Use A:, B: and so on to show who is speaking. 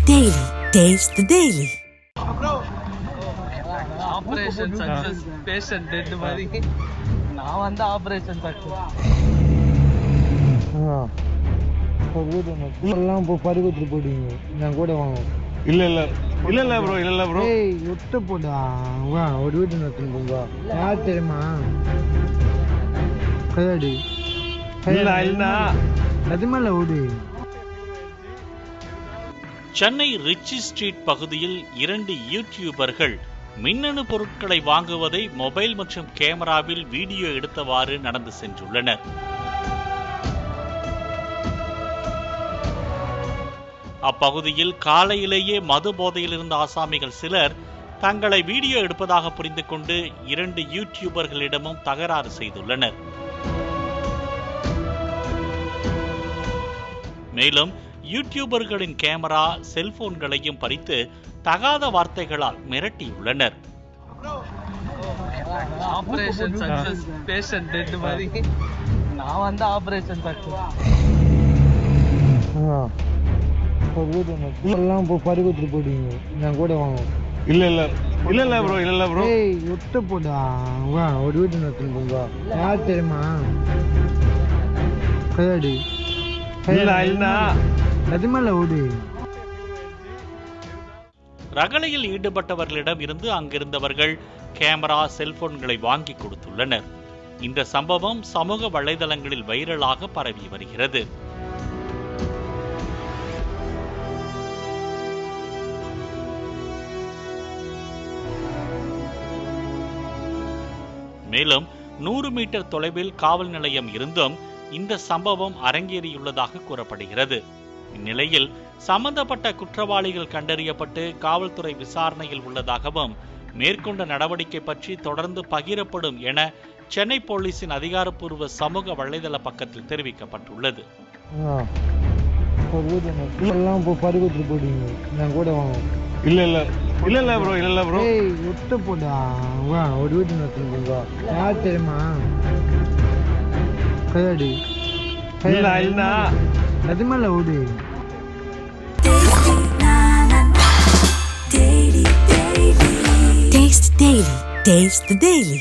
A: Daily. Taste the Daily.
B: Operation success patient dead மாதிரி நான் வந்து ஆபரேஷன் சக்சஸ்
C: எல்லாம் இப்போ பறிகொடுத்துட்டு போயிடுவீங்க நான் கூட வாங்க
D: இல்ல ப்ரோ
C: ஏய் ஒட்ட போடா வா ஒரு வீட்டு நடத்துன்னு போங்க யார் தெரியுமா கையாடி
D: இல்ல
C: நதிமலை ஓடு.
E: சென்னை ரிச்சி ஸ்ட்ரீட் பகுதியில் 2 யூடியூபர்கள் மின்னணு பொருட்களை வாங்குவதை மொபைல் மற்றும் கேமராவில் வீடியோ எடுத்தவாறு நடந்து சென்றுள்ளனர். அப்பகுதியில் காலையிலேயே மது போதையில் இருந்த ஆசாமிகள் சிலர் தங்களை வீடியோ எடுப்பதாக புரிந்து கொண்டு 2 யூடியூபர்களிடமும் தகராறு செய்துள்ளனர். மேலும் யூடியூபர்களின் கேமரா, செல்போன்களையும் பறித்து தகாத வார்த்தைகளால் மிரட்டியுள்ளனர்.
B: ஆபரேஷன் சக்சஸ் பேஷண்ட் டெட் மாதிரி நான் வந்து ஆபரேஷன் சக்சஸ்
C: ஒரு வீட்டு எல்லாம் இப்போ பறிகொடுத்துட்டு போயிடுவீங்க நான் கூட வாங்க
D: இல்ல ப்ரோ
C: ஏய் ஒட்ட போடா வா ஒரு வீட்டு நடத்துன்னு போங்க யார் தெரியுமா கையாடி
D: இல்ல
C: நதிமலை ஓடு.
E: ரகளையில் ஈடுபட்டவர்களிடம் இருந்து அங்கிருந்தவர்கள் கேமரா, செல்போன்களை வாங்கி கொடுத்துள்ளனர். இந்த சம்பவம் சமூக வலைதளங்களில் வைரலாக பரவி வருகிறது. மேலும் 100 மீட்டர் தொலைவில் காவல் நிலையம் இருந்தும் இந்த சம்பவம் அரங்கேறியுள்ளதாக கூறப்படுகிறது. இந்நிலையில் சம்பந்தப்பட்ட குற்றவாளிகள் கண்டறியப்பட்டு காவல்துறை விசாரணையில் உள்ளதாகவும் மேற்கொண்ட நடவடிக்கை பற்றி தொடர்ந்து பகிரப்படும் என சென்னை போலீசின் அதிகாரப்பூர்வ சமூக வலைதள பக்கத்தில் தெரிவிக்கப்பட்டுள்ளது.
C: எல்லாம் இப்போ பறிகொடுத்துட்டு போயிடுவீங்க நான் கூட வாங்க
D: இல்ல ப்ரோ
C: ஏய் ஒட்ட போடா வா ஒரு வீட்டு நடத்துன்னு போங்க யார் தெரியுமா கையாடி
D: இல்ல
C: நதிமலை ஓடு.
A: Taste the Daily. Taste the Daily.